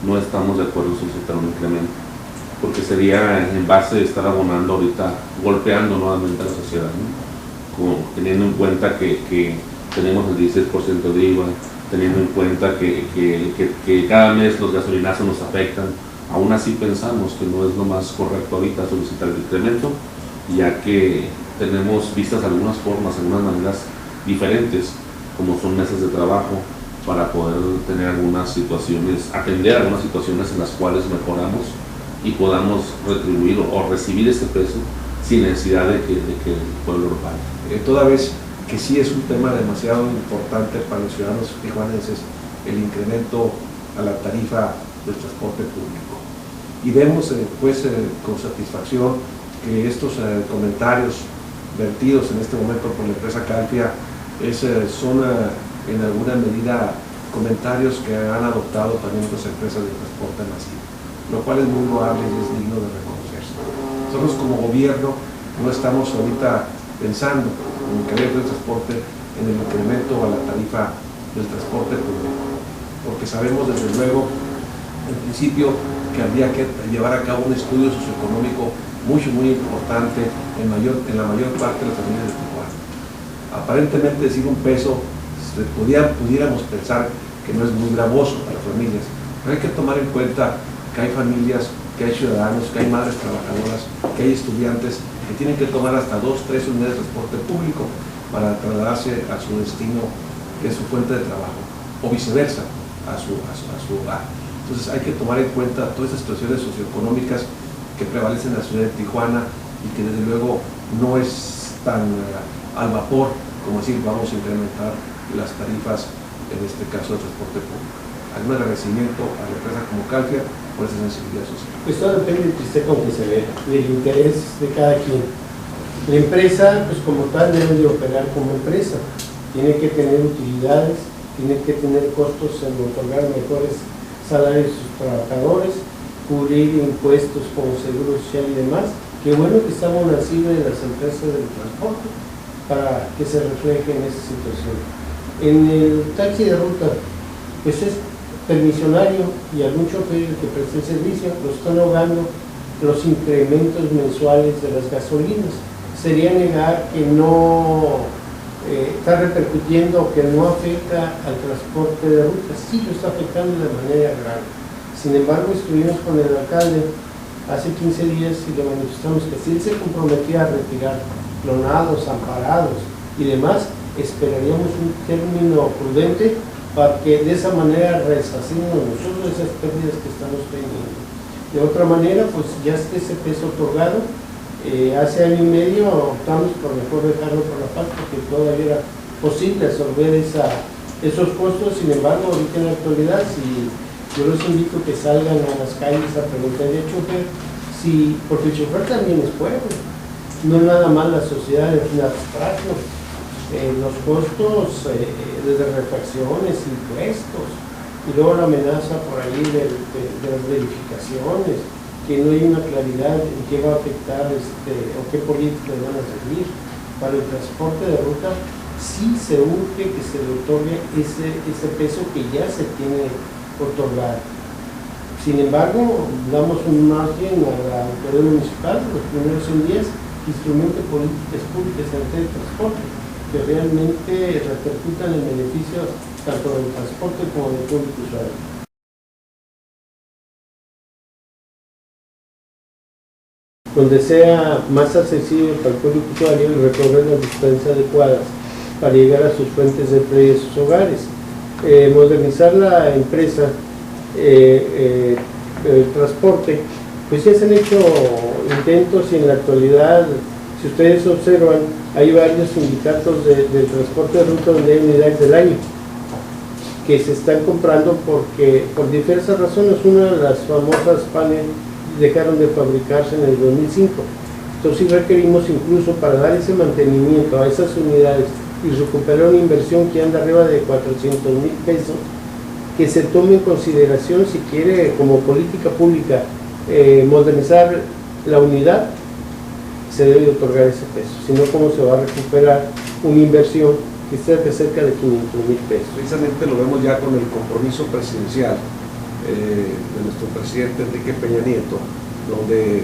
no estamos de acuerdo en solicitar un incremento, porque sería en base de estar abonando ahorita, golpeando nuevamente a la sociedad, ¿no? Teniendo en cuenta que tenemos el 16% de IVA, teniendo en cuenta que cada mes los gasolinazos nos afectan. Aún así pensamos que no es lo más correcto ahorita solicitar el incremento, ya que tenemos vistas algunas formas, algunas maneras diferentes, como son mesas de trabajo, para poder tener algunas situaciones, atender algunas situaciones en las cuales mejoramos y podamos retribuir o recibir ese peso sin necesidad de que el pueblo lo pague. Toda vez que sí es un tema demasiado importante para los ciudadanos tijuanenses el incremento a la tarifa del transporte público. Y vemos con satisfacción que estos comentarios vertidos en este momento por la empresa Calfia son en alguna medida comentarios que han adoptado también otras empresas de transporte masivo, lo cual es muy loable y es digno de reconocerse. Nosotros como gobierno no estamos ahorita pensando en el incremento del transporte, en el incremento a la tarifa del transporte público, porque sabemos desde luego, en principio, que habría que llevar a cabo un estudio socioeconómico muy importante en la mayor parte de las familias de Tijuana. Aparentemente decir un peso, pudiéramos pensar que no es muy gravoso para las familias, pero hay que tomar en cuenta que hay familias, que hay ciudadanos, que hay madres trabajadoras, que hay estudiantes que tienen que tomar hasta 2-3 unidades de transporte público para trasladarse a su destino, que es su fuente de trabajo, o viceversa, a su hogar. Entonces hay que tomar en cuenta todas estas situaciones socioeconómicas que prevalecen en la ciudad de Tijuana y que desde luego no es tan al vapor como decir vamos a incrementar las tarifas, en este caso del transporte público. Hay un agradecimiento a la empresa como Calfia por esa sensibilidad social. Pues todo depende de usted con que se vea, del interés de cada quien. La empresa, pues como tal, debe de operar como empresa. Tiene que tener utilidades, tiene que tener costos en otorgar mejores salarios a sus trabajadores, cubrir impuestos como seguro social y demás. Qué bueno que está nacido en las empresas del transporte para que se refleje en esa situación. En el taxi de ruta, pues es permisionario y algún chofer que preste el servicio lo están ahogando los incrementos mensuales de las gasolinas. Sería negar que no está repercutiendo, que no afecta al transporte de ruta. Sí lo está afectando de manera grave. Sin embargo, estuvimos con el alcalde hace 15 días y le manifestamos que si él se comprometía a retirar clonados, amparados y demás, esperaríamos un término prudente para que de esa manera resarcimos nosotros esas pérdidas que estamos teniendo. De otra manera, pues ya esté ese peso otorgado. Hace año y medio optamos por mejor dejarlo por la paz porque todavía era posible absorber esos costos. Sin embargo, ahorita en la actualidad, yo los invito a que salgan a las calles a preguntarle al chofer, porque el chofer también es pueblo, no es nada más la sociedad en abstracto. Los costos desde refacciones, impuestos, y luego la amenaza por ahí de las verificaciones, que no hay una claridad en qué va a afectar o qué políticas van a seguir. Para el transporte de ruta sí se urge que se le otorgue ese peso que ya se tiene otorgado. Sin embargo, damos un margen a la autoridad municipal, los primeros 100 días, instrumento de políticas públicas en el transporte, que realmente repercutan en beneficios tanto del transporte como del público usuario. Donde sea más accesible para el público usuario y recorrer las distancias adecuadas para llegar a sus fuentes de empleo y a sus hogares. Modernizar la empresa, el transporte, pues ya se han hecho intentos y en la actualidad, si ustedes observan, hay varios sindicatos del transporte de ruta donde hay unidades del año que se están comprando porque por diversas razones. Una de las famosas paneles dejaron de fabricarse en el 2005. Entonces sí requerimos incluso para dar ese mantenimiento a esas unidades y recuperar una inversión que anda arriba de 400,000 pesos, que se tome en consideración si quiere como política pública modernizar la unidad, se debe otorgar ese peso, si no, ¿cómo se va a recuperar una inversión que esté de cerca de 500,000 pesos? Precisamente lo vemos ya con el compromiso presidencial de nuestro presidente Enrique Peña Nieto, donde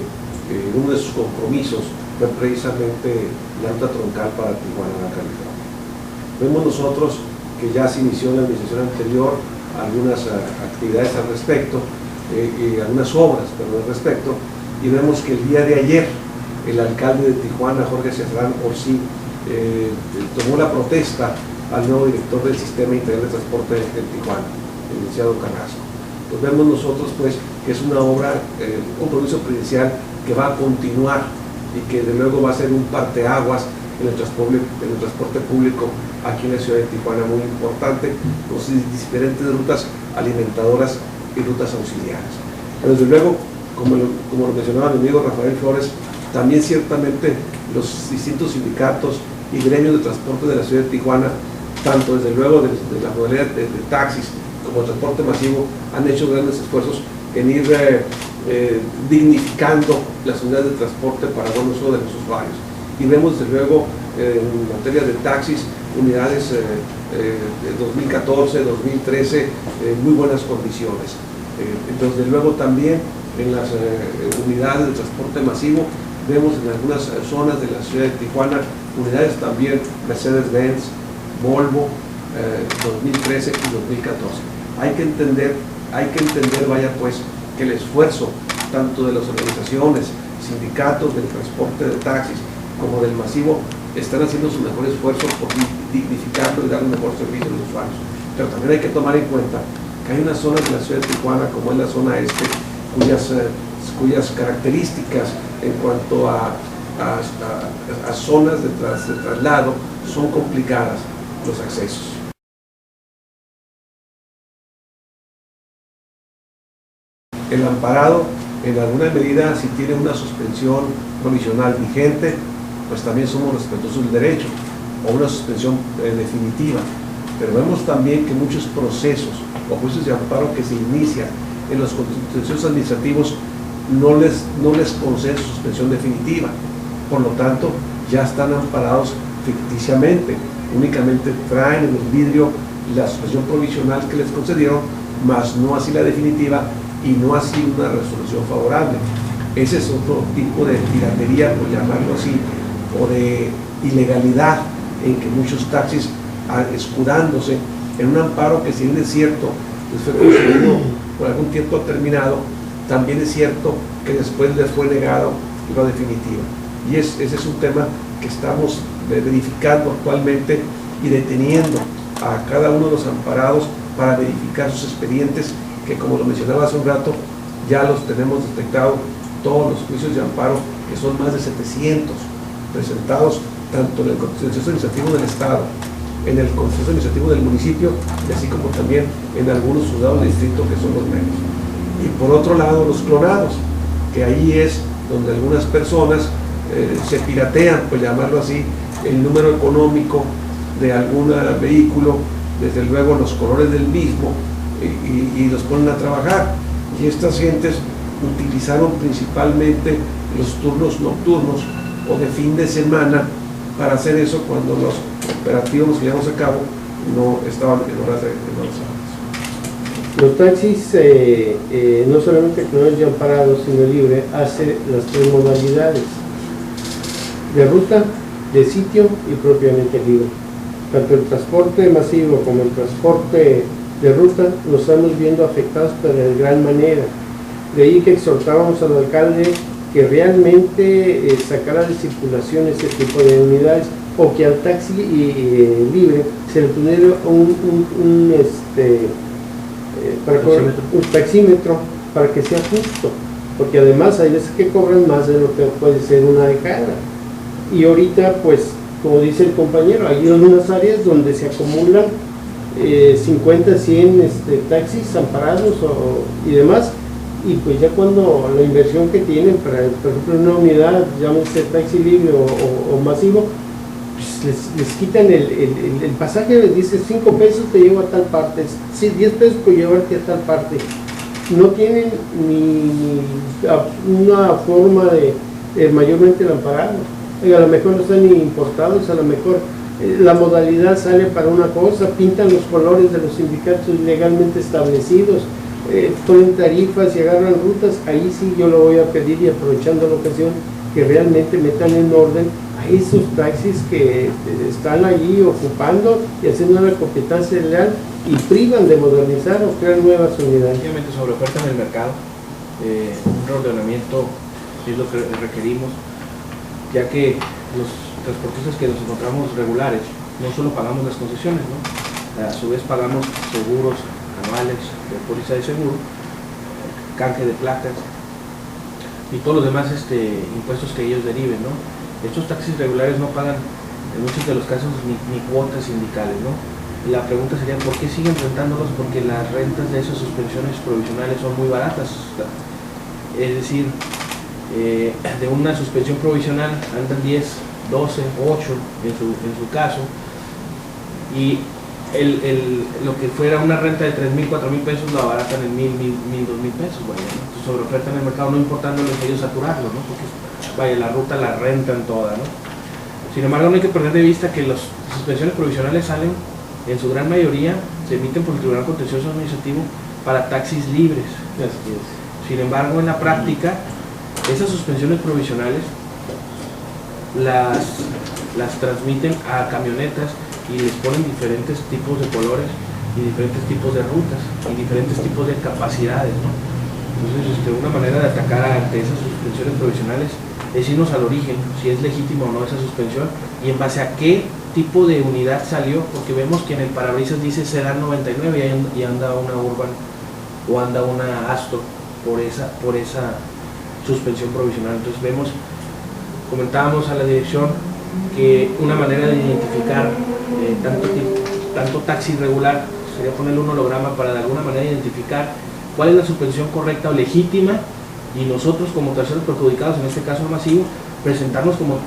uno de sus compromisos fue precisamente la ruta troncal para Tijuana, California. Vemos nosotros que ya se inició en la administración anterior algunas actividades al respecto, y algunas obras pero al respecto, y vemos que el día de ayer el alcalde de Tijuana, Jorge Cezrán Orsí, tomó la protesta al nuevo director del Sistema Integral de Transporte en Tijuana, el licenciado Carrasco. Pues vemos nosotros pues que es una obra, un compromiso presidencial que va a continuar y que de luego va a ser un parteaguas en el transporte público aquí en la ciudad de Tijuana, muy importante, con diferentes rutas alimentadoras y rutas auxiliares. Pero desde luego, como lo mencionaba mi amigo Rafael Flores, también ciertamente los distintos sindicatos y gremios de transporte de la ciudad de Tijuana, tanto desde luego de la modalidad de taxis como el transporte masivo, han hecho grandes esfuerzos en ir dignificando las unidades de transporte para buen uso de los usuarios. Y vemos desde luego en materia de taxis, unidades de 2014, 2013, muy buenas condiciones. Entonces, desde luego también en las unidades de transporte masivo, vemos en algunas zonas de la ciudad de Tijuana unidades también Mercedes-Benz, Volvo, 2013 y 2014. Hay que entender, vaya pues, que el esfuerzo tanto de las organizaciones, sindicatos del transporte de taxis como del masivo están haciendo su mejor esfuerzo por dignificarlo y dar un mejor servicio a los usuarios. Pero también hay que tomar en cuenta que hay unas zonas de la ciudad de Tijuana, como es la zona este, cuyas características en cuanto a zonas de traslado son complicadas los accesos. El amparado, en alguna medida, si tiene una suspensión provisional vigente, pues también somos respetuosos del derecho, o una suspensión definitiva. Pero vemos también que muchos procesos o juicios de amparo que se inician en los contenciosos administrativos no les conceden su suspensión definitiva. Por lo tanto, ya están amparados ficticiamente. Únicamente traen en el vidrio la suspensión provisional que les concedieron, mas no así la definitiva y no así una resolución favorable. Ese es otro tipo de piratería, por llamarlo así, o de ilegalidad en que muchos taxis, escudándose en un amparo que, si bien es cierto, les fue concedido por algún tiempo determinado, también es cierto que después les fue negado la definitiva. Y ese es un tema que estamos verificando actualmente y deteniendo a cada uno de los amparados para verificar sus expedientes, que, como lo mencionaba hace un rato, ya los tenemos detectado, todos los juicios de amparo, que son más de 700 presentados tanto en el Contencioso Administrativo del Estado, en el Contencioso Administrativo del municipio, y así como también en algunos juzgados de distrito, que son los menos. Y por otro lado, los clonados, que ahí es donde algunas personas se piratean, pues llamarlo así, el número económico de algún vehículo, desde luego los colores del mismo, y los ponen a trabajar. Y estas gentes utilizaron principalmente los turnos nocturnos o de fin de semana para hacer eso, cuando los operativos que llevamos a cabo no estaban en horas Los taxis, no solamente que no es ya amparado, sino libre, hace las tres modalidades: de ruta, de sitio y propiamente libre. Tanto el transporte masivo como el transporte de ruta lo estamos viendo afectados, pero de gran manera. De ahí que exhortábamos al alcalde que realmente sacara de circulación ese tipo de unidades, o que al taxi libre se le pusiera un taxímetro para que sea justo, porque además hay veces que cobran más de lo que puede ser una dejada. Y ahorita, pues, como dice el compañero, hay unas áreas donde se acumulan 50, 100 taxis amparados y demás, y pues ya cuando la inversión que tienen para, por ejemplo, una unidad, llámese taxi libre o masivo, pues les quitan el pasaje, les dice 5 pesos te llevo a tal parte, 10 pesos por llevarte a tal parte. No tienen ni una forma de mayormente el amparado. A lo mejor no están ni importados, a lo mejor la modalidad sale para una cosa, pintan los colores de los sindicatos legalmente establecidos, ponen tarifas y agarran rutas, ahí sí yo lo voy a pedir, y aprovechando la ocasión, que realmente metan en orden a esos taxis que están allí ocupando y haciendo una competencia leal y privan de modernizar o crear nuevas unidades. Obviamente sobre oferta en el mercado, un reordenamiento es lo que requerimos, ya que los transportistas que nos encontramos regulares no solo pagamos las concesiones, ¿no? A su vez pagamos seguros anuales de póliza de seguro, canje de placas y todos los demás impuestos que ellos deriven, ¿no? Estos taxis regulares no pagan en muchos de los casos ni cuotas sindicales, ¿no? Y la pregunta sería, ¿por qué siguen rentándolos? Porque las rentas de esas suspensiones provisionales son muy baratas. Es decir, de una suspensión provisional andan 10, 12, 8 en su caso, y lo que fuera una renta de 3,000, 4,000 pesos lo abaratan en 1,000, 2,000 pesos, vaya, ¿no? Entonces, sobre oferta en el mercado, no importándoles ellos saturarlo, ¿no? Porque vaya, la ruta la rentan toda, ¿no? Sin embargo, no hay que perder de vista que las suspensiones provisionales salen, en su gran mayoría, se emiten por el Tribunal Contencioso Administrativo para taxis libres. Sin embargo, en la práctica, esas suspensiones provisionales las transmiten a camionetas y les ponen diferentes tipos de colores y diferentes tipos de rutas y diferentes tipos de capacidades, ¿no? Entonces, una manera de atacar ante esas suspensiones provisionales es irnos al origen, si es legítimo o no esa suspensión y en base a qué tipo de unidad salió, porque vemos que en el parabrisas dice Sedan 99 y anda una Urban o anda una Astor por esa suspensión provisional. Entonces comentábamos a la dirección que una manera de identificar tanto taxi regular sería ponerle un holograma para de alguna manera identificar cuál es la suspensión correcta o legítima, y nosotros como terceros perjudicados, en este caso el masivo, presentarnos como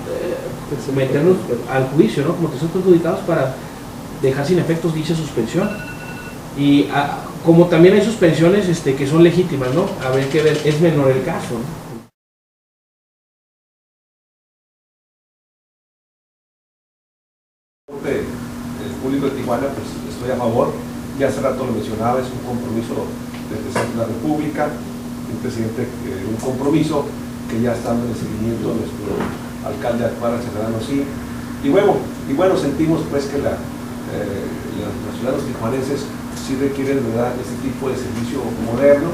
meternos al juicio, ¿no? Como terceros perjudicados para dejar sin efectos dicha suspensión. Y como también hay suspensiones que son legítimas, ¿no? Habrá que ver, es menor el caso, ¿no? El público de Tijuana, pues estoy a favor, ya hace rato lo mencionaba, es un compromiso del presidente de la República, un compromiso que ya está en el seguimiento de nuestro alcalde actual, el ciudadano sí, y bueno, sentimos pues que los ciudadanos tijuanenses sí requieren, ¿verdad?, este tipo de servicio moderno.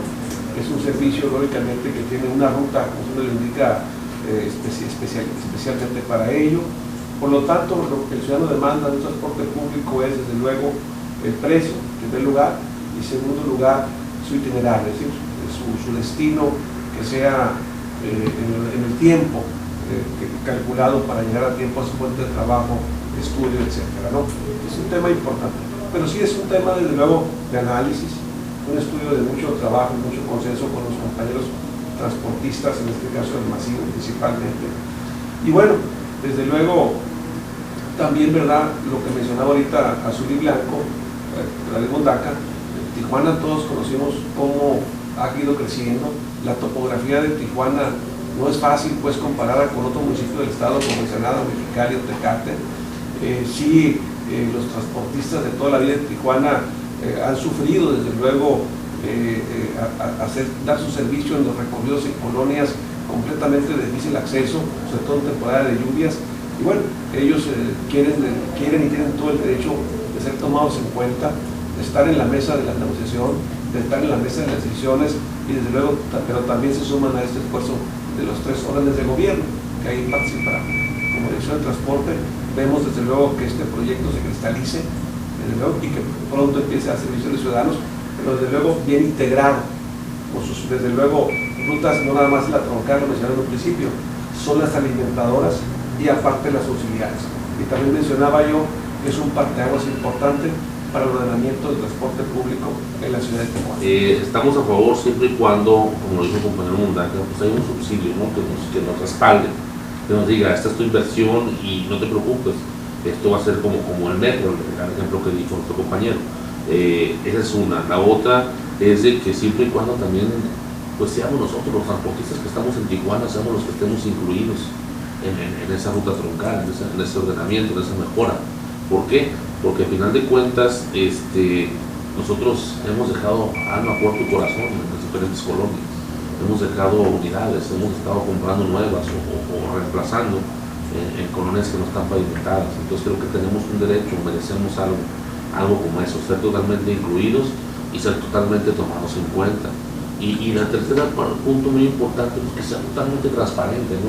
Es un servicio lógicamente que tiene una ruta, como se le indica, especialmente para ello. Por lo tanto, lo que el ciudadano demanda de un transporte público es, desde luego, el precio, en primer lugar, y en segundo lugar, su itinerario, es decir, su destino, que sea en el tiempo calculado para llegar a tiempo a su fuente de trabajo, estudio, etcétera, ¿no? Es un tema importante, pero sí es un tema, desde luego, de análisis, un estudio de mucho trabajo, mucho consenso con los compañeros transportistas, en este caso el masivo principalmente. Y bueno, desde luego, también, ¿verdad?, lo que mencionaba ahorita Azul y Blanco, la de Mondaca, Tijuana todos conocimos cómo ha ido creciendo. La topografía de Tijuana no es fácil, pues, comparada con otro municipio del estado como Ensenada, Mexicali o Tecate. Los transportistas de toda la vida de Tijuana han sufrido, desde luego, dar su servicio en los recorridos en colonias completamente de difícil acceso, sobre todo en temporada de lluvias. Y bueno, ellos quieren y tienen todo el derecho de ser tomados en cuenta, de estar en la mesa de la negociación, de estar en la mesa de las decisiones, y desde luego, pero también se suman a este esfuerzo de los 3 órdenes de gobierno que ahí participarán. Como Dirección de Transporte, vemos desde luego que este proyecto se cristalice, desde luego, y que pronto empiece a servicio de los ciudadanos, pero desde luego bien integrado, con sus, desde luego, rutas, no nada más la troncal, lo mencioné en un principio, son las alimentadoras y aparte las auxiliares. Y también mencionaba yo que es un parteaguas importante para el ordenamiento del transporte público en la ciudad de Tijuana. Estamos a favor siempre y cuando, como lo dijo el compañero Mondaca, pues hay un subsidio, ¿no?, que nos respalde, que nos diga, esta es tu inversión y no te preocupes, esto va a ser como el metro, el ejemplo que dijo nuestro compañero. Esa es una. La otra es de que siempre y cuando también, pues, seamos nosotros los transportistas que estamos en Tijuana, seamos los que estemos incluidos en esa ruta troncal, en ese ordenamiento, en esa mejora. ¿Por qué? Porque al final de cuentas, nosotros hemos dejado alma, cuerpo y corazón en las diferentes colonias. Hemos dejado unidades, hemos estado comprando nuevas o reemplazando en colonias que no están pavimentadas. Entonces creo que tenemos un derecho, merecemos algo como eso, ser totalmente incluidos y ser totalmente tomados en cuenta. Y la tercera punto muy importante es que sea totalmente transparente, ¿no?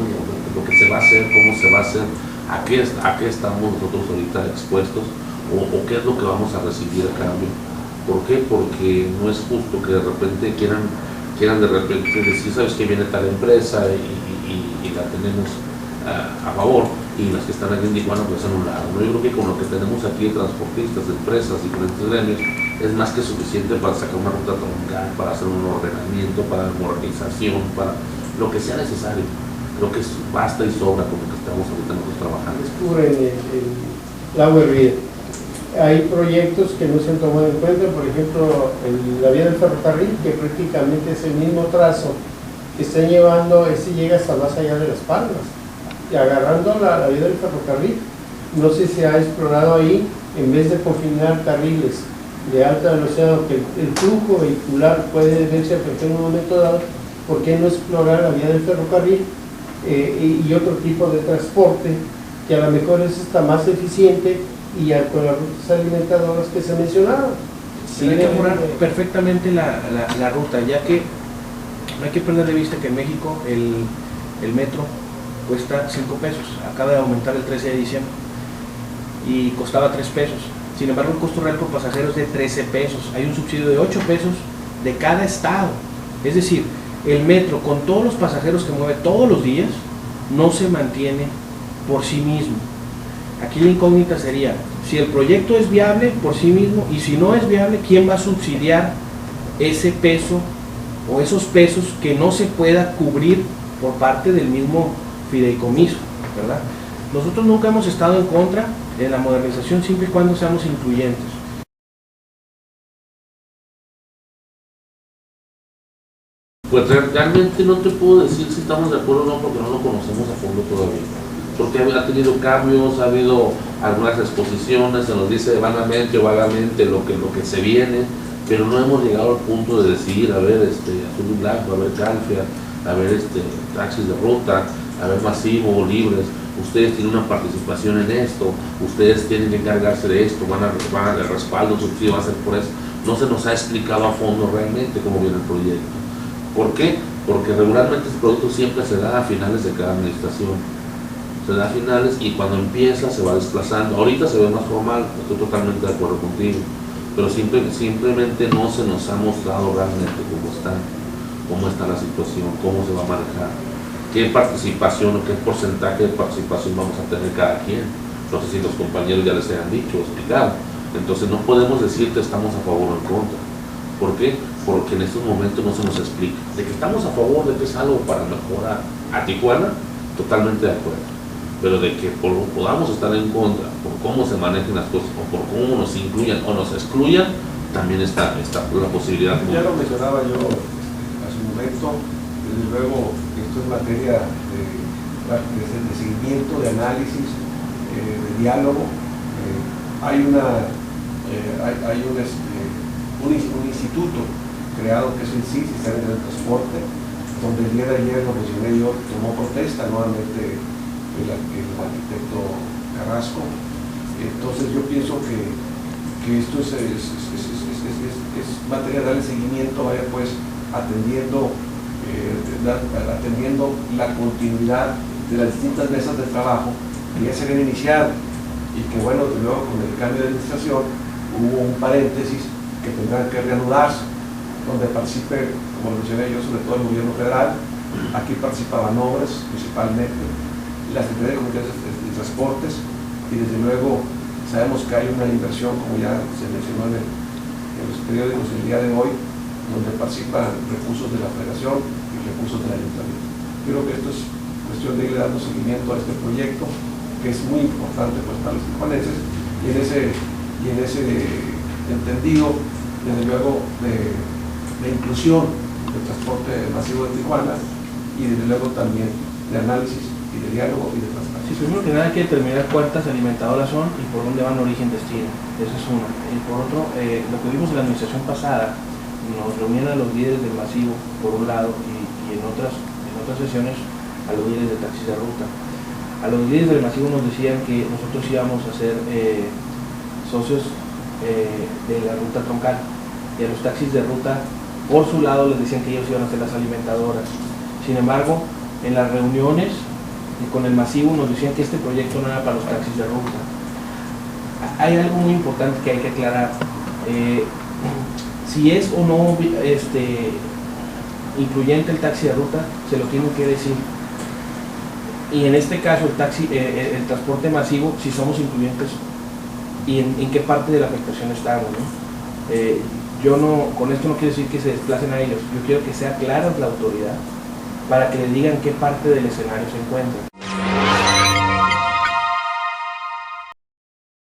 Lo que se va a hacer, cómo se va a hacer, a qué estamos nosotros ahorita expuestos o qué es lo que vamos a recibir a cambio. ¿Por qué? Porque no es justo que de repente quieran de repente decir, sabes que viene tal empresa y la tenemos a favor, y las que están aquí en Tijuana pues a un lado, ¿no? Yo creo que con lo que tenemos aquí de transportistas, de empresas, diferentes gremios, es más que suficiente para sacar una ruta troncal, para hacer un ordenamiento, para la modernización, para lo que sea necesario. Creo que basta y sobra con lo que estamos ahorita nosotros trabajando. Descubren el agua hervida. Hay proyectos que no se han tomado en cuenta, por ejemplo, la vía del ferrocarril, que prácticamente es el mismo trazo que están llevando, llega hasta más allá de Las Palmas, y agarrando la vía del ferrocarril. No sé si ha explorado ahí, en vez de confinar carriles de alta velocidad, que el flujo vehicular puede verse afectado en un momento dado, ¿por qué no explorar la vía del ferrocarril y otro tipo de transporte que a lo mejor es hasta más eficiente y ya con las rutas alimentadoras que se mencionaron? Sí, hay que mejorar perfectamente la ruta, ya que no hay que perder de vista que en México el metro cuesta 5 pesos, acaba de aumentar el 13 de diciembre y costaba 3 pesos. Sin embargo, el costo real por pasajero es de 13 pesos. Hay un subsidio de 8 pesos de cada estado. Es decir, el metro, con todos los pasajeros que mueve todos los días, no se mantiene por sí mismo. Aquí la incógnita sería, si el proyecto es viable por sí mismo, y si no es viable, ¿quién va a subsidiar ese peso o esos pesos que no se pueda cubrir por parte del mismo fideicomiso, ¿verdad? Nosotros nunca hemos estado en contra de la modernización siempre y cuando seamos incluyentes. Pues realmente no te puedo decir si estamos de acuerdo o no, porque no lo conocemos a fondo todavía. Porque ha tenido cambios, ha habido algunas exposiciones, se nos dice vanamente o vagamente lo que se viene, pero no hemos llegado al punto de decidir, a ver, azul y blanco, a ver calfia, a ver taxis de ruta, a ver masivo, libres. Ustedes tienen una participación en esto, ustedes tienen que encargarse de esto, van a de respaldo, subsidio, va a ser por eso. No se nos ha explicado a fondo realmente cómo viene el proyecto. ¿Por qué? Porque regularmente este proyecto siempre se da a finales de cada administración. Se da a finales y cuando empieza se va desplazando. Ahorita se ve más formal, estoy totalmente de acuerdo contigo, pero simplemente no se nos ha mostrado realmente cómo está la situación, cómo se va a manejar, qué participación o qué porcentaje de participación vamos a tener cada quien. No sé si los compañeros ya les hayan dicho o explicado. Entonces no podemos decirte estamos a favor o en contra. ¿Por qué? Porque en estos momentos no se nos explica. De que estamos a favor, de que es algo para mejorar a Tijuana, totalmente de acuerdo. Pero de que podamos estar en contra por cómo se manejen las cosas o por cómo nos incluyan o nos excluyan, también está la posibilidad. Ya lo mencionaba yo hace un momento. Desde luego, esto es materia de seguimiento, de análisis, de diálogo. Hay un instituto creado que es el CIS, Sistema de Transporte, donde el día de ayer, lo mencioné yo, tomó protesta nuevamente el arquitecto Carrasco. Entonces yo pienso que esto es materia de darle seguimiento, vaya pues atendiendo la continuidad de las distintas mesas de trabajo que ya se habían iniciado y que bueno, de nuevo con el cambio de administración hubo un paréntesis que tendrán que reanudarse, donde participe, como lo mencioné yo, sobre todo el gobierno federal. Aquí participaban obras principalmente, la Secretaría de Comunicaciones y Transportes, y desde luego sabemos que hay una inversión, como ya se mencionó en los periódicos el día de hoy, donde participan recursos de la Federación y recursos del Ayuntamiento. Creo que esto es cuestión de ir dando seguimiento a este proyecto, que es muy importante pues, para los tijuanenses, y en ese entendido, desde luego, de inclusión del transporte masivo de Tijuana, y desde luego también de análisis y de diálogo y de transparencia. Sí, primero que nada hay que determinar cuántas alimentadoras son y por dónde van origen-destino. Esa es una. Y por otro, lo que vimos en la administración pasada, nos reunían a los líderes del masivo, por un lado, y en otras sesiones a los líderes de taxis de ruta. A los líderes del masivo nos decían que nosotros íbamos a ser socios de la ruta troncal, y a los taxis de ruta, por su lado, les decían que ellos iban a ser las alimentadoras. Sin embargo, en las reuniones con el masivo nos decían que este proyecto no era para los taxis de ruta. Hay algo muy importante que hay que aclarar. Si es o no incluyente el taxi de ruta, se lo tienen que decir. Y en este caso el transporte masivo, si somos incluyentes y en qué parte de la afectación estamos, ¿no? Yo no, con esto no quiero decir que se desplacen a ellos, yo quiero que sea clara la autoridad para que les digan qué parte del escenario se encuentran.